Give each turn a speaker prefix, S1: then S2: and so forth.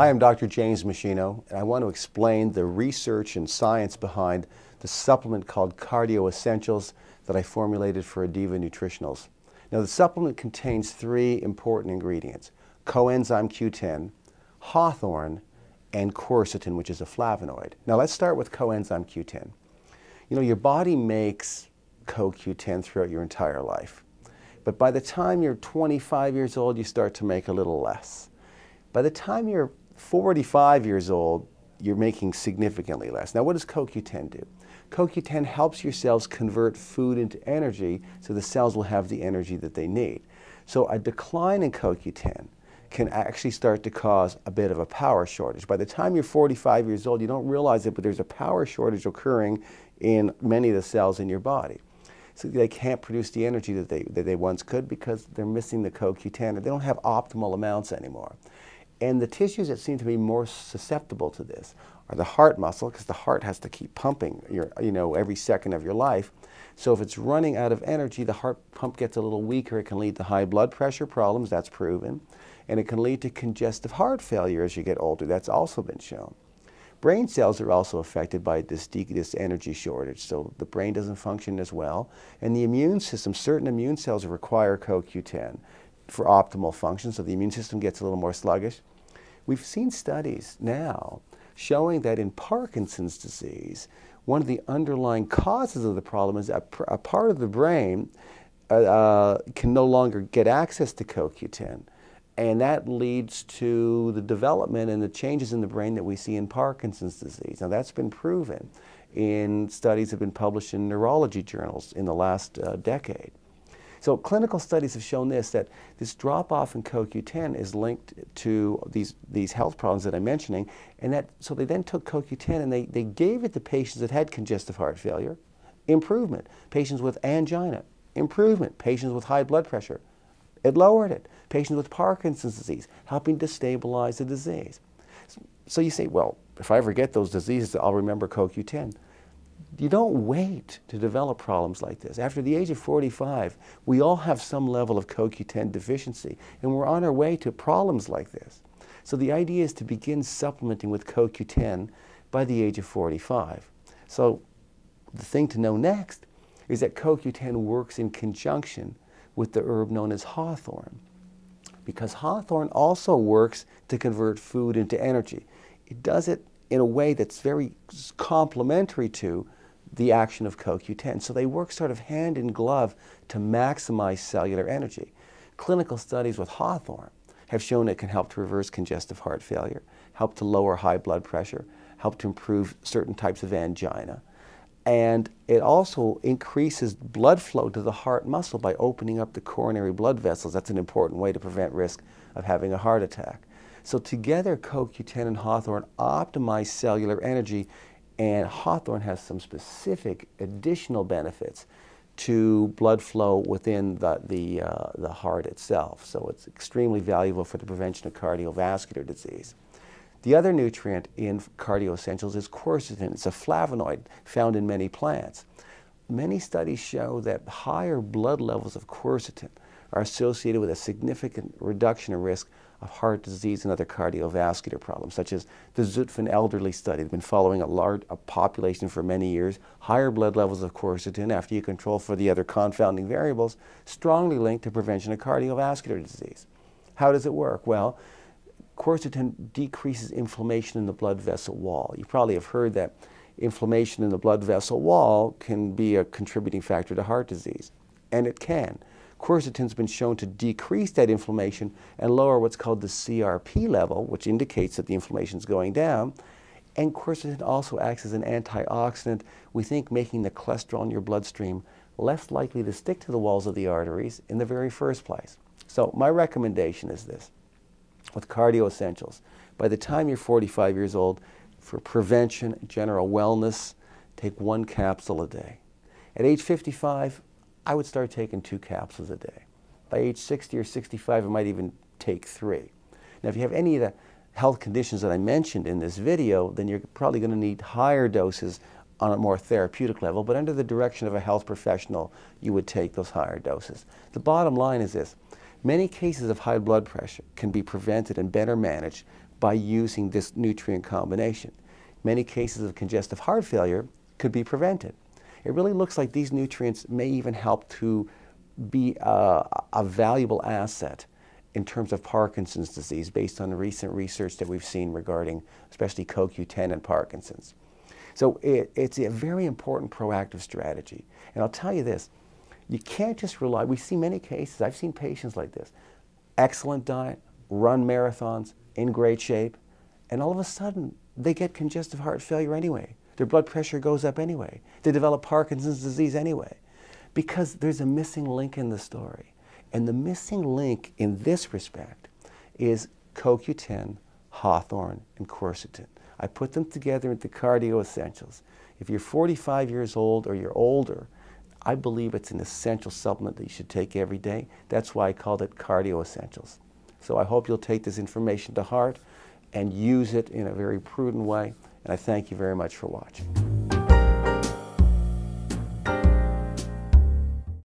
S1: Hi, I'm Dr. James Machino, and I want to explain the research and science behind the supplement called Cardio Essentials that I formulated for Adiva Nutritionals. Now, the supplement contains three important ingredients: Coenzyme Q10, Hawthorn, and quercetin, which is a flavonoid. Now, let's start with Coenzyme Q10. You know, your body makes CoQ10 throughout your entire life. But by the time you're 25 years old, you start to make a little less. By the time you're 45 years old, you're making significantly less. Now, what does CoQ10 do? CoQ10 helps your cells convert food into energy so the cells will have the energy that they need. So a decline in CoQ10 can actually start to cause a bit of a power shortage. By the time you're 45 years old, you don't realize it, but there's a power shortage occurring in many of the cells in your body. So they can't produce the energy that they once could because they're missing the CoQ10, or they don't have optimal amounts anymore. And the tissues that seem to be more susceptible to this are the heart muscle, because the heart has to keep pumping every second of your life. So if it's running out of energy, the heart pump gets a little weaker. It can lead to high blood pressure problems, that's proven. And it can lead to congestive heart failure as you get older, that's also been shown. Brain cells are also affected by this energy shortage, so the brain doesn't function as well. And the immune system, certain immune cells require CoQ10 for optimal function, so the immune system gets a little more sluggish. We've seen studies now showing that in Parkinson's disease, one of the underlying causes of the problem is that a part of the brain can no longer get access to CoQ10. And that leads to the development and the changes in the brain that we see in Parkinson's disease. Now, that's been proven in studies that have been published in neurology journals in the last decade. So clinical studies have shown that this drop-off in CoQ10 is linked to these health problems that I'm mentioning, and so they then took CoQ10 and they gave it to patients that had congestive heart failure, improvement. Patients with angina, improvement. Patients with high blood pressure, it lowered it. Patients with Parkinson's disease, helping to stabilize the disease. So you say, well, if I ever get those diseases, I'll remember CoQ10. You don't wait to develop problems like this. After the age of 45, we all have some level of CoQ10 deficiency, and we're on our way to problems like this. So the idea is to begin supplementing with CoQ10 by the age of 45. So the thing to know next is that CoQ10 works in conjunction with the herb known as Hawthorn, because Hawthorn also works to convert food into energy. It does it in a way that's very complementary to the action of CoQ10. So they work sort of hand in glove to maximize cellular energy. Clinical studies with Hawthorn have shown it can help to reverse congestive heart failure, help to lower high blood pressure, help to improve certain types of angina. And it also increases blood flow to the heart muscle by opening up the coronary blood vessels. That's an important way to prevent risk of having a heart attack. So together, CoQ10 and Hawthorn optimize cellular energy, and Hawthorn has some specific additional benefits to blood flow within the heart itself. So it's extremely valuable for the prevention of cardiovascular disease. The other nutrient in Cardio Essentials is quercetin. It's a flavonoid found in many plants. Many studies show that higher blood levels of quercetin are associated with a significant reduction in risk of heart disease and other cardiovascular problems, such as the Zutphen elderly study. They've been following a population for many years. Higher blood levels of quercetin, after you control for the other confounding variables, strongly linked to prevention of cardiovascular disease. How does it work? Well, quercetin decreases inflammation in the blood vessel wall. You probably have heard that inflammation in the blood vessel wall can be a contributing factor to heart disease, and it can. Quercetin's been shown to decrease that inflammation and lower what's called the CRP level, which indicates that the inflammation is going down. And quercetin also acts as an antioxidant, we think, making the cholesterol in your bloodstream less likely to stick to the walls of the arteries in the very first place. So my recommendation is this: with Cardio Essentials, by the time you're 45 years old, for prevention, general wellness, take 1 capsule a day. At age 55, I would start taking 2 capsules a day. By age 60 or 65, I might even take 3. Now, if you have any of the health conditions that I mentioned in this video, then you're probably going to need higher doses on a more therapeutic level, but under the direction of a health professional, you would take those higher doses. The bottom line is this: many cases of high blood pressure can be prevented and better managed by using this nutrient combination. Many cases of congestive heart failure could be prevented. It really looks like these nutrients may even help to be a valuable asset in terms of Parkinson's disease based on the recent research that we've seen regarding especially CoQ10 and Parkinson's. So it's a very important proactive strategy. And I'll tell you this, you can't just rely, we see many cases, I've seen patients like this, excellent diet, run marathons, in great shape, and all of a sudden they get congestive heart failure anyway. Their blood pressure goes up anyway. They develop Parkinson's disease anyway, because there's a missing link in the story. And the missing link in this respect is CoQ10, Hawthorn, and quercetin. I put them together into Cardio Essentials. If you're 45 years old or you're older, I believe it's an essential supplement that you should take every day. That's why I called it Cardio Essentials. So I hope you'll take this information to heart and use it in a very prudent way. And I thank you very much for watching.